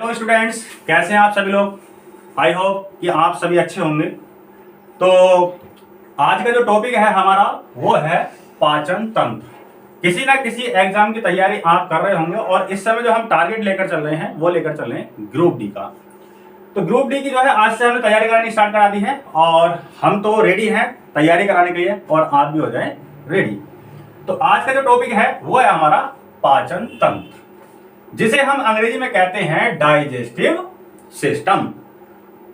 Hello students, कैसे हैं आप सभी लोग। आई होप कि आप सभी अच्छे होंगे। तो आज का जो टॉपिक है हमारा वो है पाचन तंत्र। किसी ना किसी एग्जाम की तैयारी आप कर रहे होंगे और इस समय जो हम टारगेट लेकर चल रहे हैं वो लेकर चल रहे हैं ग्रुप डी का। तो ग्रुप डी की जो है आज से हमने तैयारी करानी स्टार्ट करा दी है और हम तो रेडी हैं तैयारी कराने के लिए और आप भी हो जाए रेडी। तो आज का जो टॉपिक है वो है हमारा पाचन तंत्र, जिसे हम अंग्रेजी में कहते हैं डाइजेस्टिव सिस्टम।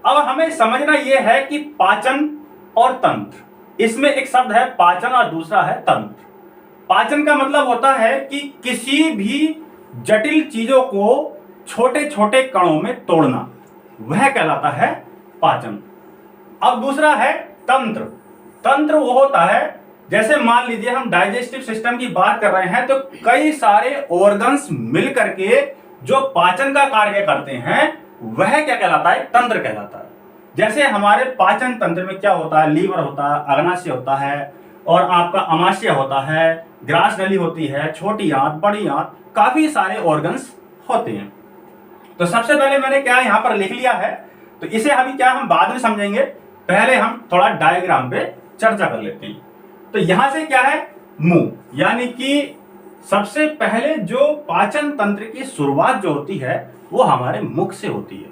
अब हमें समझना यह है कि पाचन और तंत्र, इसमें एक शब्द है पाचन और दूसरा है तंत्र। पाचन का मतलब होता है कि किसी भी जटिल चीजों को छोटे छोटे कणों में तोड़ना, वह कहलाता है पाचन। अब दूसरा है तंत्र। तंत्र वो होता है, जैसे मान लीजिए हम डाइजेस्टिव सिस्टम की बात कर रहे हैं तो कई सारे ऑर्गन्स मिल करके जो पाचन का कार्य करते हैं वह क्या कहलाता है, तंत्र कहलाता है। जैसे हमारे पाचन तंत्र में क्या होता है, लीवर होता है, अग्नाशय होता है और आपका अमाशय होता है, ग्रास नली होती है, छोटी आंत, बड़ी आंत, काफी सारे ऑर्गन्स होते हैं। तो सबसे पहले मैंने क्या यहां पर लिख लिया है, तो इसे अभी क्या हम बाद में समझेंगे, पहले हम थोड़ा डायग्राम पे चर्चा कर लेते हैं। तो यहां से क्या है, मुंह, यानी कि सबसे पहले जो पाचन तंत्र की शुरुआत जो होती है वो हमारे मुख से होती है,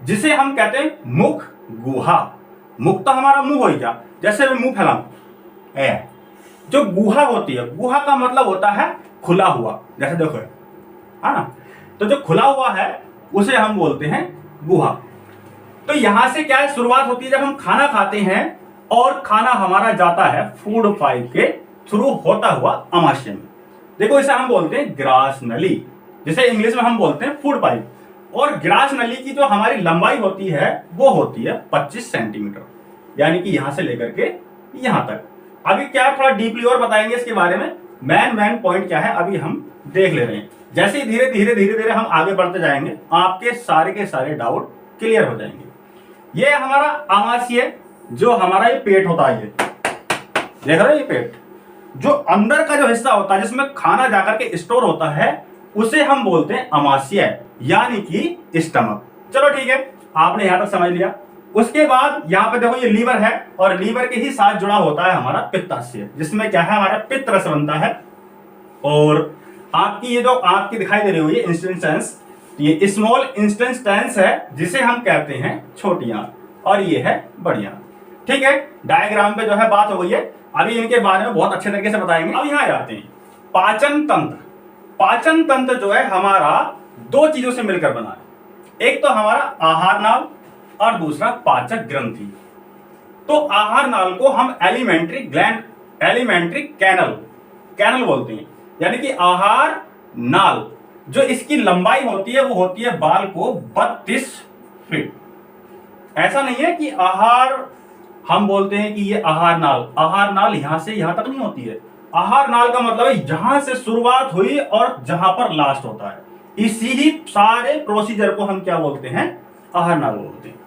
जिसे हम कहते हैं मुख गुहा। मुख तो हमारा मुंह हो ही गया, जैसे मैं मुंह फैलाऊं ऐ, जो गुहा होती है, गुहा का मतलब होता है खुला हुआ, जैसे देखो है ना। तो जो खुला हुआ है उसे हम बोलते हैं गुहा। तो यहां से क्या है, शुरुआत होती है जब हम खाना खाते हैं और खाना हमारा जाता है फूड पाइप के थ्रू होता हुआ अमाशय में। देखो इसे हम बोलते हैं ग्रास नली, जिसे इंग्लिश में हम बोलते हैं फूड पाइप। और ग्रास नली की जो हमारी लंबाई होती है वो होती है 25 सेंटीमीटर, यानी कि यहां से लेकर के यहां तक। अभी क्या थोड़ा डीपली और बताएंगे इसके बारे में, मेन पॉइंट क्या है अभी हम देख ले रहे हैं। जैसे ही धीरे धीरे हम आगे बढ़ते जाएंगे आपके सारे के सारे डाउट क्लियर हो जाएंगे। ये हमारा अमाशय, जो हमारा ये पेट होता है, ये देख रहे हो, ये पेट जो अंदर का जो हिस्सा होता है जिसमें खाना जाकर के स्टोर होता है उसे हम बोलते हैं अमाशय, यानी कि स्टमक। चलो ठीक है, आपने यहां तक समझ लिया। उसके बाद यहां पे देखो ये लीवर है और लीवर के ही साथ जुड़ा होता है हमारा पित्ताशय, जिसमें क्या है हमारा पित्त रस बनता है। और आपकी ये जो आपकी दिखाई दे रही हुई है इंटेस्टाइन्स, ये स्मॉल इंटेस्टाइन्स है जिसे हम कहते हैं छोटी आंत, और ये है बड़ी आंत। ठीक है, डायग्राम पे जो है बात हो गई है, अभी इनके बारे में बहुत अच्छे तरीके से बताएंगे। अब यहां जाते हैं पाचन तंत्र। पाचन तंत्र जो है हमारा दो चीजों से मिलकर बना है, एक तो हमारा आहार नाल और दूसरा पाचक ग्रंथि। तो आहार नाल को हम एलिमेंट्री ग्लैंड, एलिमेंट्री कैनल बोलते हैं, यानी कि आहार नाल जो इसकी लंबाई होती है वो होती है बाल को 32 फीट। ऐसा नहीं है कि आहार हम बोलते हैं कि ये आहार नाल यहां से यहां तक नहीं होती है। आहार नाल का मतलब है जहां से शुरुआत हुई और जहां पर लास्ट होता है, इसी ही सारे प्रोसीजर को हम क्या बोलते हैं, आहार नाल बोलते हैं।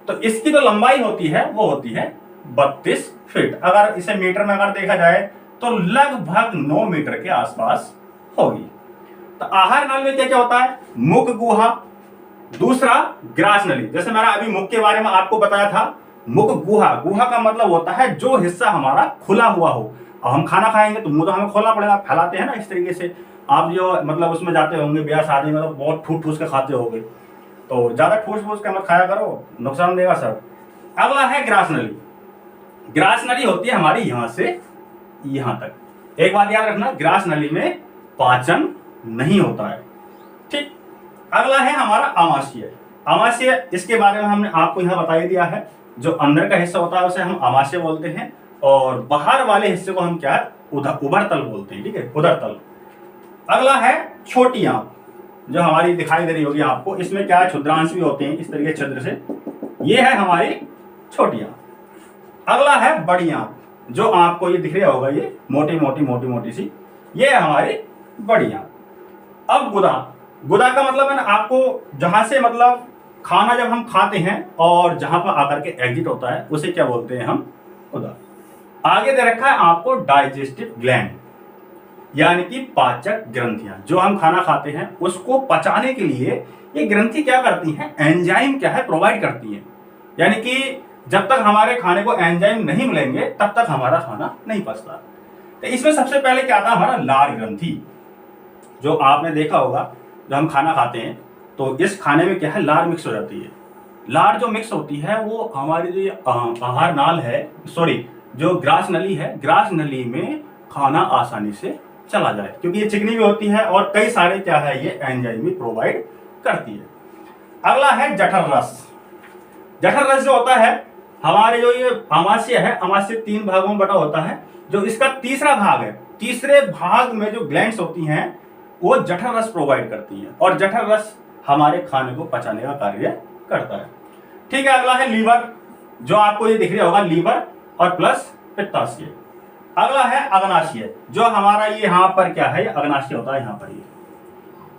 तो इसकी जो लंबाई होती है वो होती है 32 फीट। अगर इसे मीटर में अगर देखा जाए तो लगभग 9 मीटर के आसपास होगी। तो आहार नाल में क्या क्या होता है, मुख गुहा, दूसरा ग्रास नली। जैसे मैंने अभी मुख के बारे में आपको बताया था, मुख गुहा, गुहा का मतलब होता है जो हिस्सा हमारा खुला हुआ हो। अब हम खाना खाएंगे तो मुंह तो हमें खोलना पड़ेगा, फैलाते हैं ना इस तरीके से। आप जो मतलब उसमें जाते होंगे ब्याह शादी में तो बहुत ठूस के खाते होंगे, तो ज्यादा ठूस के मत खाया करो, नुकसान देगा सर। अगला है ग्रास नली। ग्रास नली होती है हमारी यहां से यहां तक। एक बात याद रखना, ग्रास नली में पाचन नहीं होता है। ठीक, अगला है हमारा अमाशय। अमाशय, इसके बारे में हमने आपको यहां बता दिया है। जो अंदर का हिस्सा होता है उसे हम अमाशय बोलते हैं और बाहर वाले हिस्से को हम क्या है, उदर तल बोलते हैं। ठीक है, उदर तल। अगला है छोटी आंत, जो हमारी दिखाई दे रही होगी आपको। इसमें क्या है, क्षुद्रांश भी होते हैं इस तरीके छिद्र से। ये है हमारी छोटी आंत। अगला है बड़ी आंत, जो आपको ये दिख रहा होगा, ये मोटी सी, ये है हमारी बड़ी आंत। अब गुदा का मतलब है ना आपको, जहां से मतलब खाना जब हम खाते हैं और जहां पर आकर के एग्जिट होता है उसे क्या बोलते हैं हम, गुदा। आगे दे रखा है आपको डाइजेस्टिव ग्लैंड, यानी कि पाचक ग्रंथियां। जो हम खाना खाते हैं उसको पचाने के लिए ये ग्रंथि क्या करती हैं, एंजाइम क्या है प्रोवाइड करती हैं। यानी कि जब तक हमारे खाने को एंजाइम नहीं मिलेंगे तब तक हमारा खाना नहीं पचता। तो इसमें सबसे पहले क्या आता है, हमारा लार ग्रंथि। जो आपने देखा होगा, जब हम खाना खाते हैं तो इस खाने में क्या है, लार मिक्स हो जाती है। लार जो मिक्स होती है वो हमारी जो आहार नाल है, सॉरी जो ग्रास नली है, ग्रास नली में खाना आसानी से चला जाए, क्योंकि ये चिकनी भी होती है और कई सारे क्या है ये एंजाइम भी प्रोवाइड करती है। अगला है जठर रस। जठर रस जो होता है, हमारे जो ये अमाशय है, अमाशय 3 भागों में बटा होता है। जो इसका तीसरा भाग है, तीसरे भाग में जो ग्लैंड्स होती हैं वो जठर रस प्रोवाइड करती हैं और जठर रस हमारे खाने को पचाने का कार्य करता है। ठीक है, अगला है लीवर। जो आपको ये दिख रहा होगा, लीवर और प्लस पित्ताशय। अगला है अग्नाशय। जो हमारा ये यहाँ पर क्या है, अग्नाशय होता है, यहाँ पर ये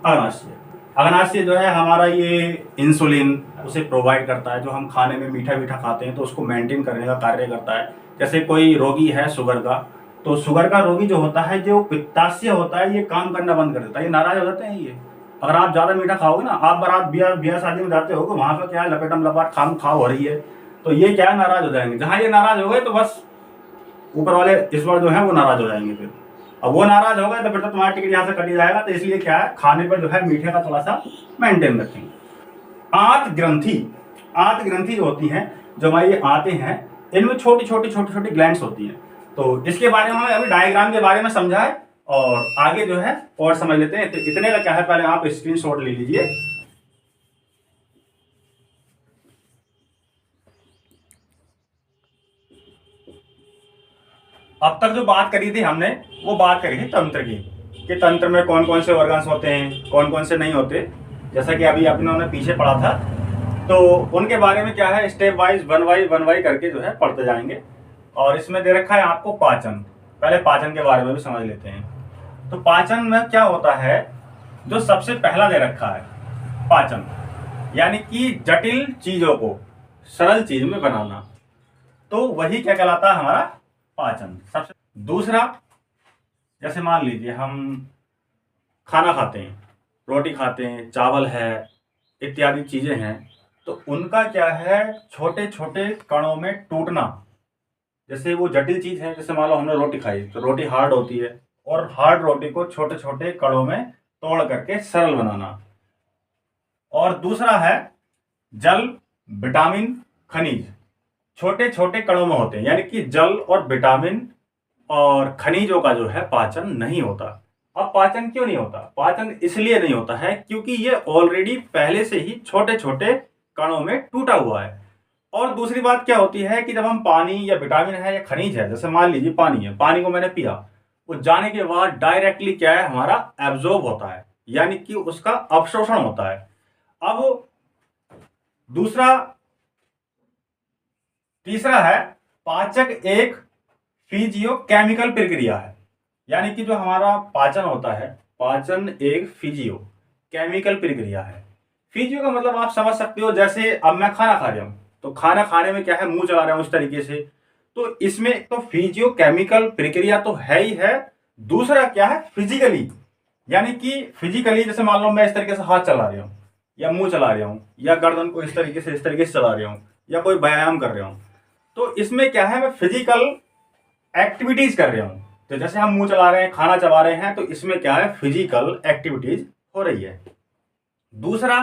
अग्नाशय। अग्नाशय जो है हमारा ये इंसुलिन उसे प्रोवाइड करता है। जो हम खाने में मीठा मीठा खाते हैं तो उसको मेंटेन करने का कार्य करता है। जैसे कोई रोगी है शुगर का, तो शुगर का रोगी जो होता है, जो पित्ताशय होता है, ये काम करना बंद कर देता है, ये नाराज हो जाते हैं। ये अगर आप ज्यादा मीठा खाओगे ना, आप बारात ब्याह शादी में जाते हो, वहां पर क्या है, लपेटम लपाट खाम खाओ हो रही है, तो ये क्या है, नाराज हो जाएंगे। जहां ये नाराज हो गए तो बस ऊपर वाले ईश्वर जो है वो नाराज हो जाएंगे। फिर अब वो नाराज हो गए तो फिर तो तुम्हारा टिकट यहाँ से कट जाएगा। तो इसलिए क्या है, खाने पर जो है मीठे का थोड़ा सा मेंटेन रखेंगे। आंत ग्रंथि। आंत ग्रंथि जो होती है, जो हमारी आंतें हैं, इनमें छोटी छोटी ग्लैंड्स होती हैं। तो इसके बारे में हमें अभी डायग्राम के बारे में समझा है और आगे जो है और समझ लेते हैं। तो इतने का क्या है, पहले आप स्क्रीनशॉट ले लीजिए। अब तक जो बात करी थी हमने, वो बात करी थी तंत्र की, कि तंत्र में कौन कौन से ऑर्गन्स होते हैं, कौन कौन से नहीं होते। जैसा कि अभी अपने पीछे पढ़ा था, तो उनके बारे में क्या है, स्टेप वाइज वन बाई करके जो है पढ़ते जाएंगे। और इसमें दे रखा है आपको पाचन। पहले पाचन के बारे में भी समझ लेते हैं। तो पाचन में क्या होता है, जो सबसे पहला दे रखा है पाचन, यानी कि जटिल चीजों को सरल चीज में बनाना, तो वही क्या कहलाता है, हमारा पाचन। सबसे दूसरा, जैसे मान लीजिए हम खाना खाते हैं, रोटी खाते हैं, चावल है, इत्यादि चीजें हैं, तो उनका क्या है, छोटे छोटे कणों में टूटना। जैसे वो जटिल चीज है, जैसे मान लो हमने रोटी खाई, तो रोटी हार्ड होती है, और हार्ड रोटी को छोटे छोटे कणों में तोड़ करके सरल बनाना। और दूसरा है जल, विटामिन, खनिज, छोटे छोटे कणों में होते हैं, यानी कि जल और विटामिन और खनिजों का जो है पाचन नहीं होता। अब पाचन क्यों नहीं होता, पाचन इसलिए नहीं होता है क्योंकि ये ऑलरेडी पहले से ही छोटे छोटे कणों में टूटा हुआ है। और दूसरी बात क्या होती है कि जब हम पानी या विटामिन है या खनिज है, जैसे मान लीजिए पानी है, पानी को मैंने पिया, वो जाने के बाद डायरेक्टली क्या है, हमारा एब्जॉर्ब होता है, यानी कि उसका अवशोषण होता है। अब दूसरा, तीसरा है पाचक एक फिजियोकेमिकल प्रक्रिया है, यानी कि जो हमारा पाचन होता है, पाचन एक फिजियो केमिकल प्रक्रिया है। फिजियो का मतलब आप समझ सकते हो, जैसे अब मैं खाना खा रहा हूं, तो खाना खाने में क्या है, मुंह चला रहा हूं उस तरीके से, तो इसमें तो फिजियो केमिकल प्रक्रिया तो है ही है। दूसरा क्या है, फिजिकली, यानी कि फिजिकली जैसे मान लो मैं इस तरीके से हाथ चला रहा हूं, या मुंह चला रहा हूं, या गर्दन को इस तरीके से चला रहा हूं, या कोई व्यायाम कर रहा हूं, तो इसमें क्या है, मैं फिजिकल एक्टिविटीज कर रहा हूं। तो जैसे हम मुंह चला रहे हैं, खाना चबा रहे हैं, तो इसमें क्या है, फिजिकल एक्टिविटीज हो रही है। दूसरा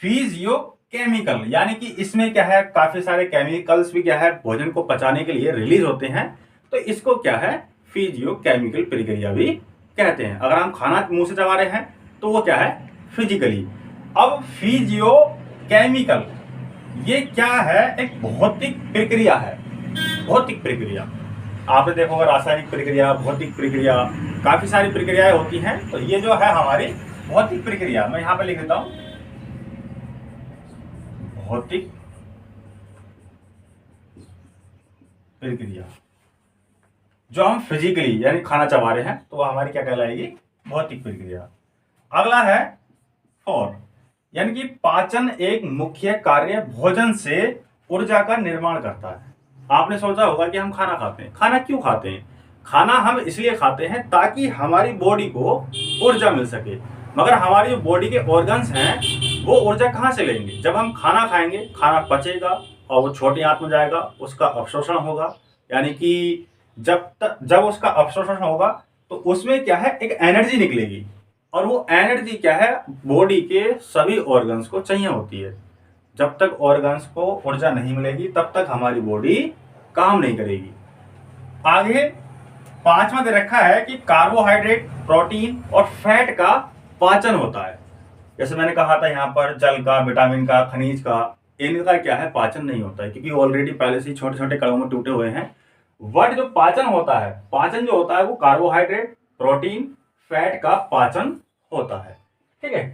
फिजियो केमिकल, यानी कि इसमें क्या है, काफी सारे केमिकल्स भी क्या है, भोजन को पचाने के लिए रिलीज होते हैं, तो इसको क्या है, फिजियो केमिकल प्रक्रिया भी कहते हैं। अगर हम खाना मुंह से चबा रहे हैं तो वो क्या है, फिजिकली। अब फिजियो केमिकल ये क्या है, एक भौतिक प्रक्रिया है। भौतिक प्रक्रिया आपने देखो, रासायनिक प्रक्रिया, भौतिक प्रक्रिया, काफी सारी प्रक्रियाएं होती हैं। तो ये जो है हमारी भौतिक प्रक्रिया, मैं यहां पे लिख देता हूं, भौतिक प्रक्रिया। जो हम फिजिकली यानी खाना चबा रहे हैं, तो वह हमारी क्या कहलाएगी, भौतिक प्रक्रिया। अगला है फॉर, यानी कि पाचन एक मुख्य कार्य भोजन से ऊर्जा का निर्माण करता है। आपने सोचा होगा कि हम खाना खाते हैं, खाना क्यों खाते हैं, खाना हम इसलिए खाते हैं ताकि हमारी बॉडी को ऊर्जा मिल सके। मगर हमारी जो बॉडी के ऑर्गन्स हैं वो ऊर्जा कहाँ से लेंगे? जब हम खाना खाएंगे, खाना पचेगा और वो छोटी आंत में जाएगा, उसका अवशोषण होगा। यानी कि जब उसका अवशोषण होगा तो उसमें क्या है, एक एनर्जी निकलेगी, और वो एनर्जी क्या है, बॉडी के सभी ऑर्गन्स को चाहिए होती है। जब तक ऑर्गन्स को ऊर्जा नहीं मिलेगी तब तक हमारी बॉडी काम नहीं करेगी। आगे पांचवा दे रखा है कि कार्बोहाइड्रेट, प्रोटीन और फैट का पाचन होता है। जैसे मैंने कहा था यहाँ पर जल का, विटामिन का, खनिज का, इनका क्या है, पाचन नहीं होता है, क्योंकि ऑलरेडी पहले से छोटे छोटे कणों में टूटे हुए हैं। बट जो पाचन होता है, पाचन जो होता है वो कार्बोहाइड्रेट, प्रोटीन, फैट का पाचन होता है। ठीक है,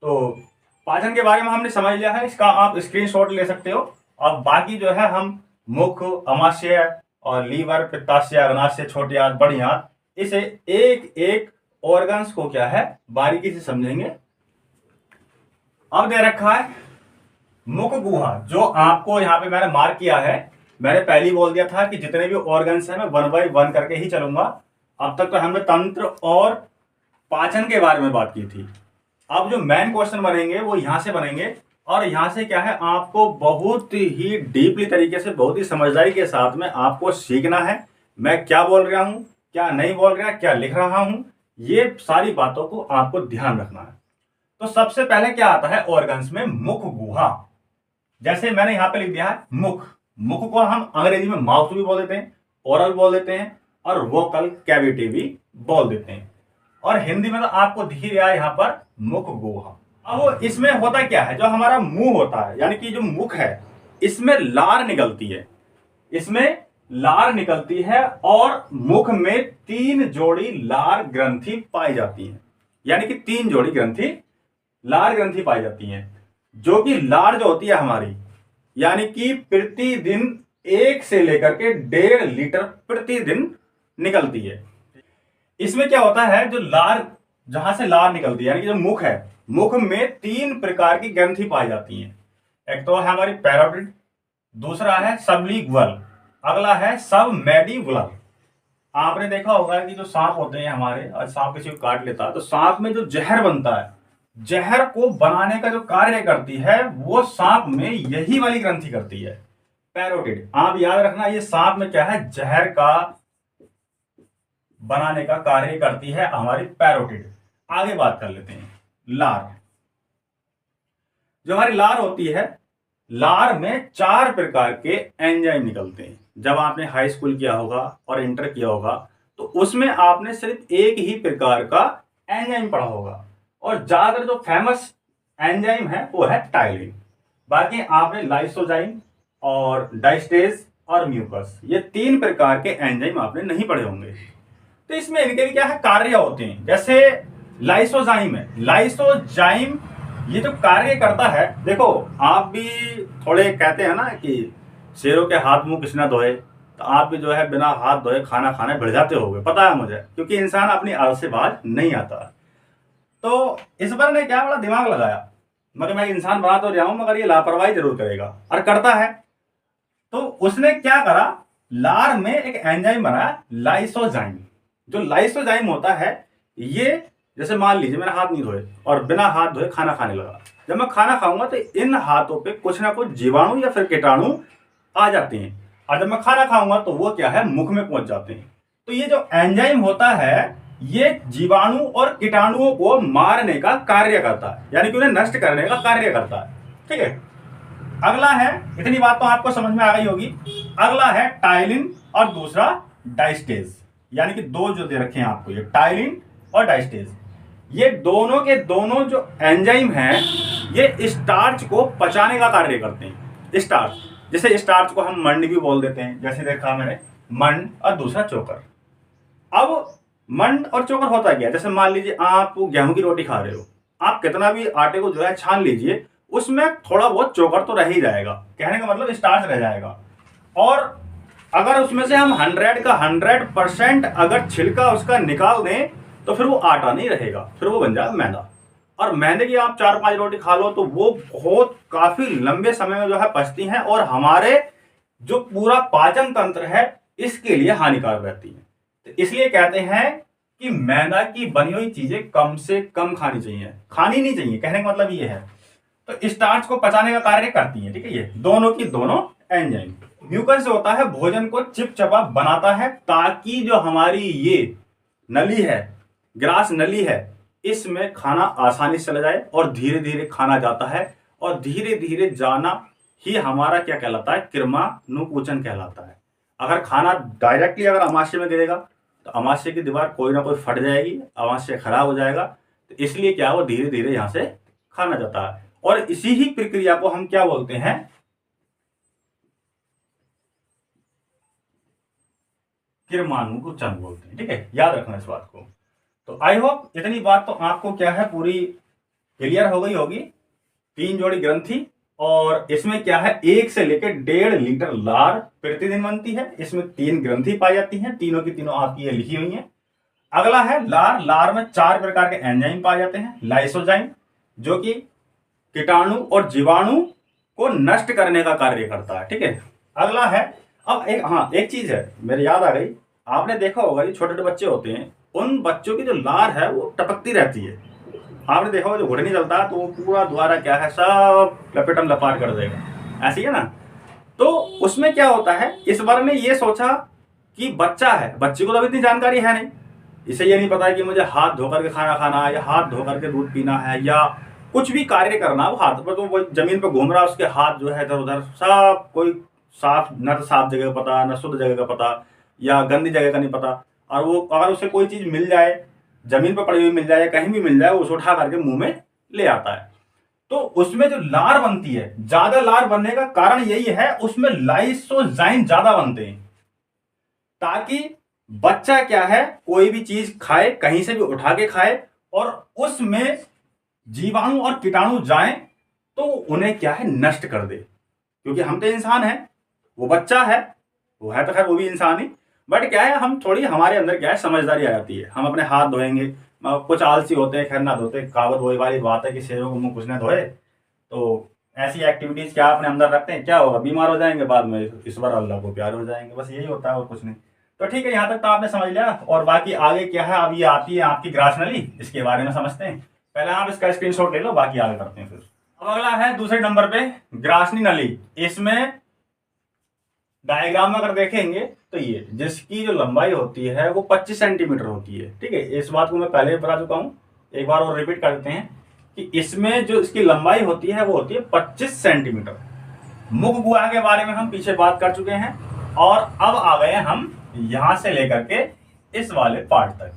तो पाचन के बारे में हमने समझ लिया है, इसका आप स्क्रीनशॉट ले सकते हो। अब बाकी जो है हम मुख, अमाशय और लीवर, पित्ताशय, अग्नाशय, छोटी आंत, बड़ी आंत, इसे एक एक ऑर्गन्स को क्या है बारीकी से समझेंगे। अब दे रखा है मुख गुहा, जो आपको यहाँ पे मैंने मार्क किया है। मैंने पहले ही बोल दिया था कि जितने भी ऑर्गन्स हैं मैं 1 बाय 1 करके ही चलूंगा। अब तक तो हमने तंत्र और पाचन के बारे में बात की थी। अब जो मेन क्वेश्चन बनेंगे वो यहां से बनेंगे, और यहां से क्या है, आपको बहुत ही डीपली तरीके से, बहुत ही समझदारी के साथ में आपको सीखना है मैं क्या बोल रहा हूं, क्या नहीं बोल रहा, क्या लिख रहा हूं, ये सारी बातों को आपको ध्यान रखना है। तो सबसे पहले क्या आता है ऑर्गन्स में, मुख गुहा। जैसे मैंने यहां पे लिख दिया है मुख। मुख को हम अंग्रेजी में माउथ भी बोल देते हैं, ओरल बोल देते हैं, और वोकल कैविटी भी बोल देते हैं, और हिंदी में तो आपको दिख ही रहा है यहाँ पर मुख गुहा। अब इसमें होता क्या है, जो हमारा मुंह होता है, यानी कि जो मुख है, इसमें लार निकलती है, इसमें लार निकलती है, और मुख में 3 जोड़ी लार ग्रंथि पाई जाती है। यानी कि 3 जोड़ी ग्रंथि, लार ग्रंथि पाई जाती हैं, जो कि लार जो होती है हमारी, यानी कि प्रतिदिन 1 से लेकर के 1.5 लीटर प्रतिदिन निकलती है। इसमें क्या होता है, जो लार, जहां से लार निकलती है, यानी कि जो मुख है, मुख में 3 प्रकार की ग्रंथि पाई जाती हैं। एक तो है हमारी पैरोटिड, दूसरा है सबलिंगुअल, अगला है सबमैंडिबुलर। आपने देखा होगा कि जो सांप होते हैं हमारे, और सांप किसी को काट लेता है तो सांप में जो जहर बनता है, जहर को बनाने का जो कार्य करती है वो सांप में यही वाली ग्रंथि करती है, पैरोटिड। आप याद रखना, ये सांप में क्या है, जहर का बनाने का कार्य करती है हमारी पैरोटिड। आगे बात कर लेते हैं लार। जो हमारी लार होती है, लार में 4 प्रकार के एंजाइम निकलते हैं। जब आपने हाई स्कूल किया होगा और इंटर किया होगा तो उसमें आपने सिर्फ एक ही प्रकार का एंजाइम पढ़ा होगा, और ज्यादातर जो फेमस एंजाइम है वो है टाइलिन। बाकी आपने लाइसोजाइम और डाइस्टेज और म्यूकस, ये 3 प्रकार के एंजाइम आपने नहीं पढ़े होंगे। तो इसमें इनके भी क्या है, कार्य होते हैं। जैसे लाइसोजाइम है, लाइसोजाइम ये जो कार्य करता है, देखो आप भी थोड़े कहते हैं ना कि शेरों के हाथ मुंह किसना धोए, तो आप भी जो है बिना हाथ धोए खाना खाने बढ़ जाते होगे, पता है मुझे, क्योंकि इंसान अपनी आदत से बाज नहीं आता। तो इस पर ने क्या बड़ा दिमाग लगाया, मगर मैं इंसान बना तो रहा हूं, मगर ये लापरवाही जरूर करेगा, और करता है। तो उसने क्या करा, लार में एक एंजाइम बनाया लाइसोजाइम। जो लाइसोजाइम होता है, ये जैसे मान लीजिए मैंने हाथ नहीं धोए और बिना हाथ धोए खाना खाने लगा, जब मैं खाना खाऊंगा तो इन हाथों पे कुछ ना कुछ जीवाणु या फिर कीटाणु आ जाते हैं, और जब मैं खाना खाऊंगा तो वो क्या है, मुख में पहुंच जाते हैं। तो ये जो एंजाइम होता है, ये जीवाणु और कीटाणुओं को मारने का कार्य करता है, यानी कि उन्हें नष्ट करने का कार्य करता है। ठीक है, अगला है, इतनी बात तो आपको समझ में आ गई होगी, अगला है टाइलिन और दूसरा डाइस्टेज। यानी कि 2 जो दे रखे हैं आपको, ये टाइलिन और डाइस्टेज, ये दोनों के दोनों जो एंजाइम हैं, ये स्टार्च को पचाने का कार्य करते हैं। स्टार्च, जैसे स्टार्च को हम मंड भी बोल देते हैं, जैसे देखा मैंने मंड और दूसरा चोकर। अब मंड और चोकर होता क्या, जैसे मान लीजिए आप गेहूं की रोटी खा रहे हो, आप कितना भी आटे को जो है छान लीजिए, उसमें थोड़ा बहुत चोकर तो रह ही जाएगा, कहने का मतलब स्टार्च रह जाएगा। और अगर उसमें से हम 100 का 100% अगर छिलका उसका निकाल दें तो फिर वो आटा नहीं रहेगा, फिर वो बन जाएगा मैदा। और मैदे की आप 4-5 रोटी खा लो तो वो बहुत काफी लंबे समय में जो है पचती हैं, और हमारे जो पूरा पाचन तंत्र है इसके लिए हानिकारक रहती है। तो इसलिए कहते हैं कि मैदा की बनी हुई चीजें कम से कम खानी चाहिए, खानी नहीं चाहिए, कहने का मतलब ये है। तो स्टार्च को पचाने का कार्य करती है। ठीक है, ये दोनों की दोनों एंजाइम। म्यूकस जो होता है भोजन को चिपचिपा बनाता है ताकि जो हमारी ये नली है, ग्रास नली है, इसमें खाना आसानी से चला जाए और धीरे धीरे खाना जाता है, और धीरे धीरे जाना ही हमारा क्या कहलाता है, किरमानुकुचन कहलाता है। अगर खाना डायरेक्टली अगर अमाशय में गिरेगा तो अमाशय की दीवार कोई ना कोई फट जाएगी, अमाशय खराब हो जाएगा। तो इसलिए क्या, वो धीरे धीरे यहां से खाना जाता है। और इसी ही प्रक्रिया को हम क्या बोलते हैं, किरमानुकुचन बोलते हैं। ठीक है, याद रखना इस बात को। तो आई होप इतनी बात तो आपको क्या है पूरी क्लियर हो गई होगी। 3 जोड़ी ग्रंथि, और इसमें क्या है 1 से लेकर 1.5 लीटर लार प्रतिदिन बनती है। इसमें 3 ग्रंथि पाई जाती हैं, तीनों की तीनों आपकी ये लिखी हुई हैं। अगला है लार। लार में 4 प्रकार के एंजाइम पाए जाते हैं। लाइसोजाइम जो कि कीटाणु और जीवाणु को नष्ट करने का कार्य करता है। ठीक है, अगला है, अब एक चीज है मेरे याद आ गई, आपने देखा होगा ये छोटे छोटे बच्चे होते हैं, उन बच्चों की जो लार है वो टपकती रहती है। आपने देखा होगा जो घुटनी चलता है तो वो पूरा द्वारा क्या है सब लपेटम लपाट कर देगा, ऐसी है ना। तो उसमें क्या होता है, इस बार ने ये सोचा कि बच्चा है, बच्चे को तो इतनी जानकारी है नहीं, इसे ये नहीं पता है कि मुझे हाथ धोकर के खाना खाना है या हाथ धोकर के दूध पीना है या कुछ भी कार्य करना। वो हाथ पर तो वो जमीन पर घूम रहा है, उसके हाथ जो है इधर उधर सब, कोई साफ न तो साफ जगह का पता, न शुद्ध जगह का पता, या गंदी जगह का नहीं पता। और वो अगर उसे कोई चीज मिल जाए, जमीन पर पड़ी हुई मिल जाए या कहीं भी मिल जाए, वो उसे उठा करके मुंह में ले आता है। तो उसमें जो लार बनती है, ज्यादा लार बनने का कारण यही है, उसमें लाइसोजाइम ज्यादा बनते हैं, ताकि बच्चा क्या है कोई भी चीज खाए, कहीं से भी उठा के खाए, और उसमें जीवाणु और कीटाणु जाएं तो उन्हें क्या है नष्ट कर दे। क्योंकि हम तो इंसान हैं, वो बच्चा है, वो है तो खैर वो भी इंसान ही, बट क्या है हम थोड़ी, हमारे अंदर क्या है समझदारी आ जाती है, हम अपने हाथ धोएंगे। कुछ आलसी होते हैं, खैर ना धोते, कहावत वही वाली बात है कि शेरों को मुंह कुछ ना धोए। तो ऐसी एक्टिविटीज क्या अपने अंदर रखते हैं, क्या होगा, बीमार हो जाएंगे बाद में, इस बार अल्लाह को प्यार हो जाएंगे, बस यही होता है और कुछ नहीं। तो ठीक है, यहाँ तक तो आपने समझ लिया, और बाकी आगे क्या है, अब ये आती है आपकी ग्रास नली, इसके बारे में समझते हैं। पहले आप इसका स्क्रीनशॉट ले लो, बाकी आगे करते हैं फिर। अब अगला है दूसरे नंबर पे ग्रासनी नली। इसमें डायग्राम में अगर देखेंगे तो ये जिसकी जो लंबाई होती है वो 25 सेंटीमीटर होती है। ठीक है, इस बात को मैं पहले भी बता चुका हूं, एक बार और रिपीट कर देते हैं कि इसमें जो इसकी लंबाई होती है वो होती है 25 सेंटीमीटर। मुख गुहा के बारे में हम पीछे बात कर चुके हैं, और अब आ गए हम यहां से लेकर के इस वाले पार्ट तक।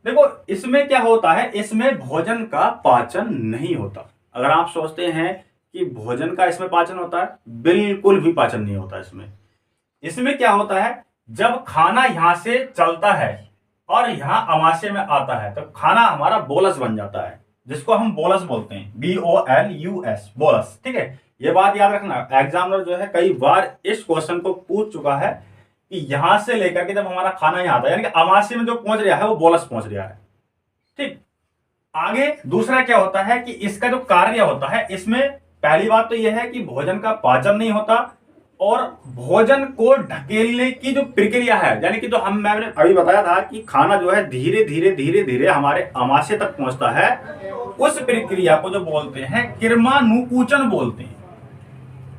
देखो इसमें क्या होता है, इसमें भोजन का पाचन नहीं होता। अगर आप सोचते हैं कि भोजन का इसमें पाचन होता है, बिल्कुल भी पाचन नहीं होता इसमें। इसमें क्या होता है, जब खाना यहां से चलता है और यहां अमाशय में आता है तो खाना हमारा बोलस बन जाता है, जिसको हम बोलस बोलते हैं, BOLUS, बोलस। ठीक है, ये बात याद रखना, एग्जामिनर जो है कई बार इस क्वेश्चन को पूछ चुका है कि यहां से लेकर के जब हमारा खाना यहां आता है, यानी कि अमाशय में जो पहुंच रहा है वो बोलस पहुंच रहा है। ठीक, आगे दूसरा क्या होता है कि इसका जो कार्य होता है, इसमें पहली बात तो यह है कि भोजन का पाचन नहीं होता, और भोजन को ढकेलने की जो प्रक्रिया है, यानी कि जो मैंने अभी बताया था कि खाना जो है धीरे धीरे धीरे धीरे हमारे अमाशय तक पहुंचता है, उस प्रक्रिया को जो बोलते हैं किरमानुकुचन बोलते हैं।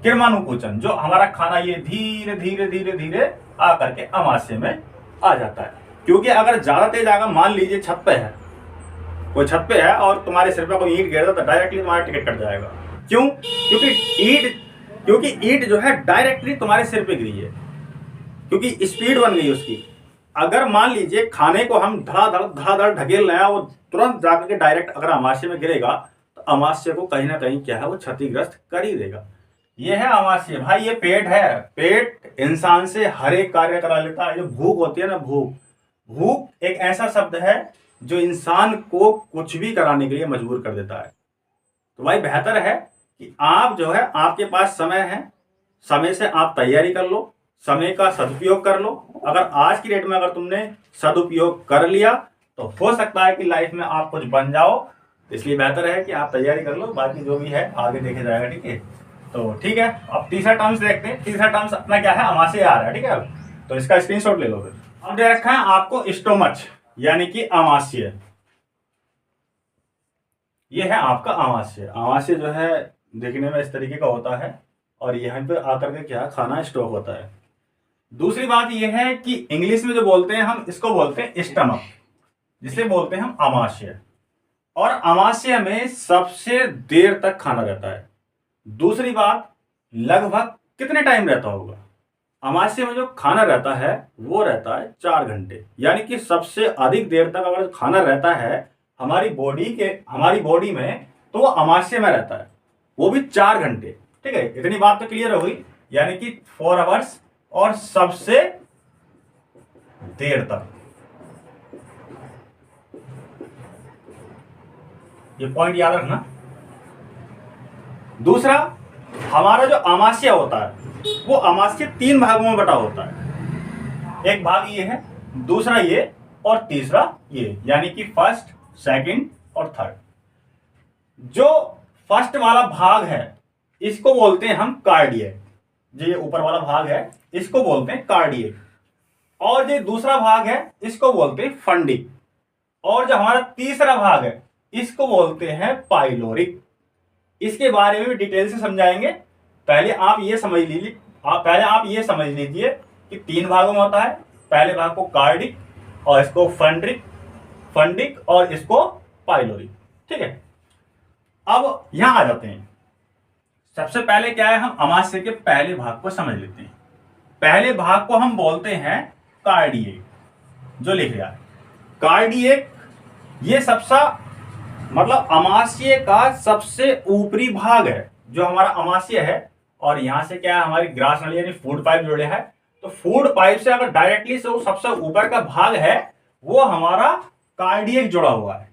किरमानुकुचन, जो हमारा खाना ये धीरे धीरे धीरे धीरे आकर के अमाशय में आ जाता है। क्योंकि अगर ज्यादा तेज आएगा, मान लीजिए छत पे है, कोई छत पे है और तुम्हारे सिर पे कोई ईंट गिर तो डायरेक्टली तुम्हारा टिकट कट जाएगा। क्यों? क्योंकि ईंट जो है डायरेक्टली तुम्हारे सिर पे गिरी है, क्योंकि स्पीड बन गई उसकी। अगर मान लीजिए खाने को हम धड़ाधड़ ढकेल रहे हैं, वो तुरंत जाकर के डायरेक्ट अगर अमाशय में गिरेगा तो अमाशय को कहीं ना कहीं क्या है वो क्षतिग्रस्त कर ही देगा। ये है अमाशय। भाई ये पेट है, पेट इंसान से हर एक कार्य करा लेता है। जो भूख होती है ना, भूख एक ऐसा शब्द है जो इंसान को कुछ भी कराने के लिए मजबूर कर देता है। तो भाई बेहतर है कि आप जो है, आपके पास समय है, समय से आप तैयारी कर लो, समय का सदुपयोग कर लो। अगर आज की डेट में अगर तुमने सदुपयोग कर लिया तो हो सकता है कि लाइफ में आप कुछ बन जाओ। इसलिए बेहतर है कि आप तैयारी कर लो, बाकी जो भी है आगे देखे जाएगा। ठीक है, तो ठीक है, अब तीसरा टर्म्स देखते हैं। तीसरा टर्म्स अपना क्या है, अमाशय आ रहा है। ठीक है, तो इसका स्क्रीनशॉट ले लो। फिर अब दे रखा है आपको स्टोमच, यानी कि अमाशय। ये है आपका अमाशय। अमाशय जो है देखने में इस तरीके का होता है और यहाँ पे आकर के क्या खाना स्टॉक होता है। दूसरी बात यह है कि इंग्लिश में जो बोलते हैं हम इसको बोलते हैं स्टमक, जिसे बोलते हैं हम अमाशय। और अमाशय में सबसे देर तक खाना रहता है। दूसरी बात, लगभग कितने टाइम रहता होगा? अमाशय में जो खाना रहता है वो रहता है 4 घंटे, यानी कि सबसे अधिक देर तक अगर खाना रहता है हमारी बॉडी में, तो वो अमाशय में रहता है, वो भी 4 घंटे। ठीक है, इतनी बात तो क्लियर हो गई, यानी कि 4 आवर्स और सबसे देर तक। ये पॉइंट याद रखना। दूसरा, हमारा जो अमाशय होता है वो अमाशय 3 भागों में बटा होता है। एक भाग ये है, दूसरा ये और तीसरा ये, यानी कि फर्स्ट, सेकंड और थर्ड। जो फर्स्ट वाला भाग है इसको बोलते हैं हम कार्डियक। जो ये ऊपर वाला भाग है इसको बोलते हैं कार्डियक, और जो दूसरा भाग है इसको बोलते हैं फंडिक, और जो हमारा तीसरा भाग है इसको बोलते हैं पाइलोरिक। इसके बारे में भी डिटेल से समझाएंगे। पहले आप ये समझ लीजिए कि 3 भागों में होता है। पहले भाग को कार्डिक, और इसको फंडिक और इसको पाइलोरिक। ठीक है, अब यहां आ जाते हैं। सबसे पहले क्या है, हम अमाशय के पहले भाग को समझ लेते हैं। पहले भाग को हम बोलते हैं कार्डियक, जो लिख रहा है कार्डियक। ये मतलब अमाशय का सबसे ऊपरी भाग है जो हमारा अमाशय है, और यहां से क्या है हमारी ग्रास नली यानी फूड पाइप जुड़े है। तो फूड पाइप से अगर डायरेक्टली से वो सबसे ऊपर का भाग है वो हमारा कार्डियक जुड़ा हुआ है।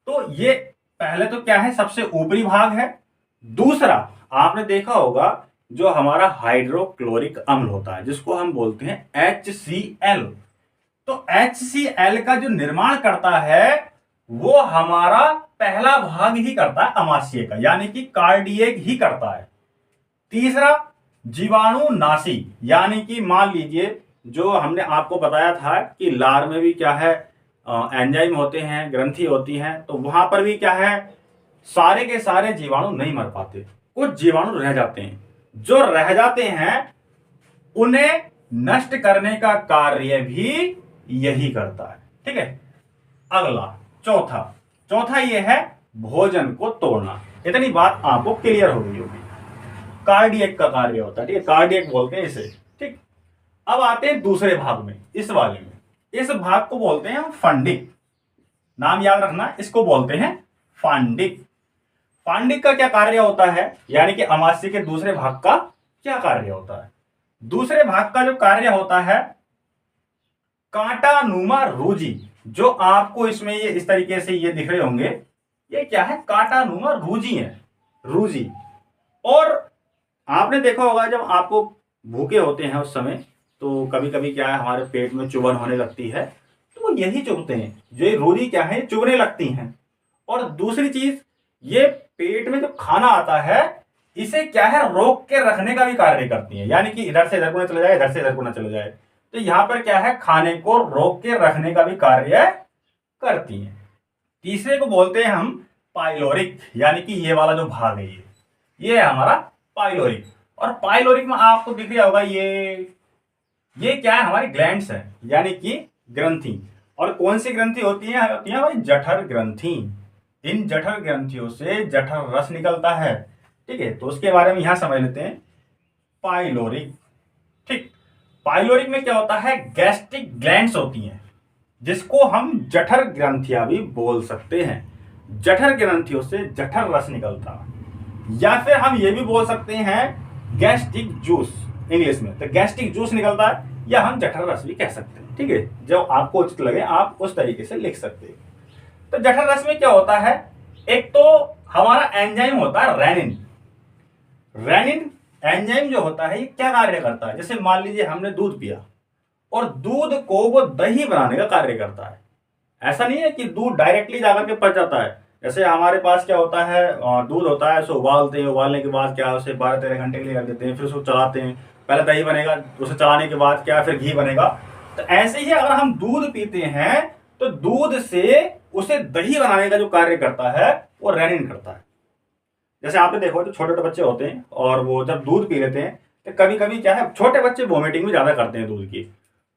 तो ये पहले तो क्या है, सबसे ऊपरी भाग है। दूसरा, आपने देखा होगा जो हमारा हाइड्रोक्लोरिक अम्ल होता है जिसको हम बोलते हैं HCl। तो HCl का जो निर्माण करता है वो हमारा पहला भाग ही करता है अमाशय का, यानी कि कार्डियक ही करता है। तीसरा, जीवाणुनाशी, यानी कि मान लीजिए जो हमने आपको बताया था कि लार में भी क्या है एंजाइम होते हैं, ग्रंथि होती हैं, तो वहां पर भी क्या है सारे के सारे जीवाणु नहीं मर पाते, कुछ जीवाणु रह जाते हैं। जो रह जाते हैं उन्हें नष्ट करने का कार्य भी यही करता है। ठीक है, अगला चौथा ये है भोजन को तोड़ना। इतनी बात आपको क्लियर हो गई होगी। कार्डियक का कार्य होता है, ठीक है, कार्डियक बोलते हैं इसे। ठीक, अब आते हैं दूसरे भाग में, इस वाले में। इस भाग को बोलते हैं फंडिक। नाम याद रखना, इसको बोलते हैं फंडिक। फंडिक का क्या कार्य होता है, यानी कि अमाशय के दूसरे भाग का क्या कार्य होता है? दूसरे भाग का जो कार्य होता है कांटानुमा रूजी, जो आपको इसमें ये इस तरीके से ये दिख रहे होंगे, ये क्या है, कांटानुमा रूजी है, रूजी। और आपने देखा होगा जब आपको भूखे होते हैं उस समय, तो कभी कभी क्या है हमारे पेट में चुभन होने लगती है, तो वो यही चुभते हैं, जो ये रूजी क्या है चुभने लगती हैं। और दूसरी चीज, ये पेट में जो खाना आता है इसे क्या है रोक के रखने का भी कार्य करती है, यानी कि इधर से इधर को ना चला जाए, इधर से इधर को ना चला जाए। तो यहां पर क्या है खाने को रोक के रखने का भी कार्य करती है। तीसरे को बोलते हैं हम पाइलोरिक, यानी कि ये वाला जो भाग है ये है हमारा पाइलोरिक। और पाइलोरिक में आपको दिख रहा होगा ये क्या है, हमारी ग्लैंड्स है, यानी कि ग्रंथि। और कौन सी ग्रंथि होती है हमारी जठर ग्रंथि। इन जठर ग्रंथियों से जठर रस निकलता है। ठीक है, तो उसके बारे में यहां समझ लेते हैं पाइलोरिक। ठीक, पाइलोरिक में क्या होता है, गैस्ट्रिक ग्लैंड्स होती हैं जिसको हम जठर ग्रंथियां भी बोल सकते हैं। जठर ग्रंथियों से जठर रस निकलता है, या फिर हम ये भी बोल सकते हैं गैस्ट्रिक जूस, इंग्लिश में तो गैस्ट्रिक जूस निकलता है, या हम जठर रस भी कह सकते हैं। ठीक है, जो आपको उचित लगे आप उस तरीके से लिख सकते हैं। तो जठर रस में क्या होता है, एक तो हमारा एंजाइम होता है रेनिन एंजाइम जो होता है ये क्या कार्य करता है, जैसे मान लीजिए हमने दूध पिया और दूध को वो दही बनाने का कार्य करता है। ऐसा नहीं है कि दूध डायरेक्टली जाकर के पच जाता है। जैसे हमारे पास क्या होता है दूध होता है, उसे उबालते हैं, उबालने के बाद क्या उसे 12-13 घंटे के लिए रख देते हैं, फिर उसको चलाते हैं, पहले दही बनेगा, उसे चलाने के बाद क्या फिर घी बनेगा। तो ऐसे ही अगर हम दूध पीते हैं तो दूध से उसे दही बनाने का जो कार्य करता है वो रेनिन करता है। जैसे आपने देखो जो छोटे छोटे बच्चे होते हैं और वो जब दूध पी लेते हैं तो कभी कभी क्या है, छोटे बच्चे वोमिटिंग भी ज्यादा करते हैं दूध की।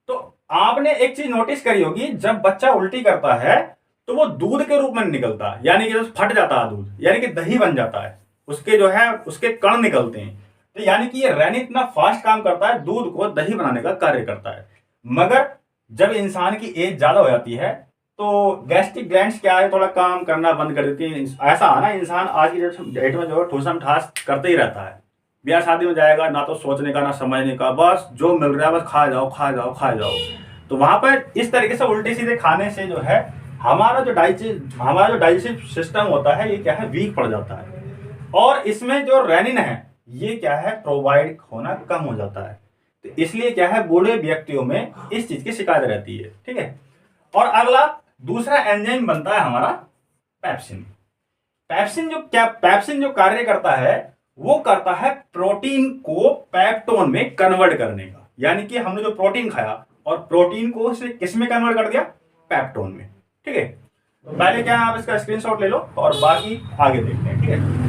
तो आपने एक चीज नोटिस करी होगी, जब बच्चा उल्टी करता है तो वो दूध के रूप में निकलता है, यानी कि जो फट जाता है दूध, यानी कि दही बन जाता है, उसके जो है उसके कण निकलते हैं। तो यानी कि ये रेनिन इतना फास्ट काम करता है, दूध को दही बनाने का कार्य करता है। मगर जब इंसान की एज ज्यादा हो जाती है तो गैस्ट्रिक ग्लैंड्स क्या है, थोड़ा काम करना बंद कर देती है। ऐसा है ना, इंसान आज की डेट में जो है ठूसम ठास करते ही रहता है। ब्याह शादी में जाएगा, ना तो सोचने का ना समझने का, बस जो मिल रहा है बस खा जाओ खा जाओ खा जाओ। तो वहां पर इस तरीके से उल्टे सीधे खाने से जो है हमारा जो डाइजेस्टिव सिस्टम होता है ये क्या है, वीक पड़ जाता है। और इसमें जो रेनिन है ये क्या है, प्रोवाइड होना कम हो जाता है। तो इसलिए क्या है, बूढ़े व्यक्तियों में इस चीज की शिकायत रहती है। ठीक है। और अगला दूसरा एंजाइम बनता है हमारा पेप्सिन। पेप्सिन जो कार्य करता है वो करता है प्रोटीन को पेप्टोन में कन्वर्ट करने का। यानी कि हमने जो प्रोटीन खाया और प्रोटीन को उसने किस में कन्वर्ट कर दिया, पेप्टोन में। ठीक है। तो पहले क्या है, आप इसका स्क्रीनशॉट ले लो और बाकी आगे देखते हैं। ठीक है।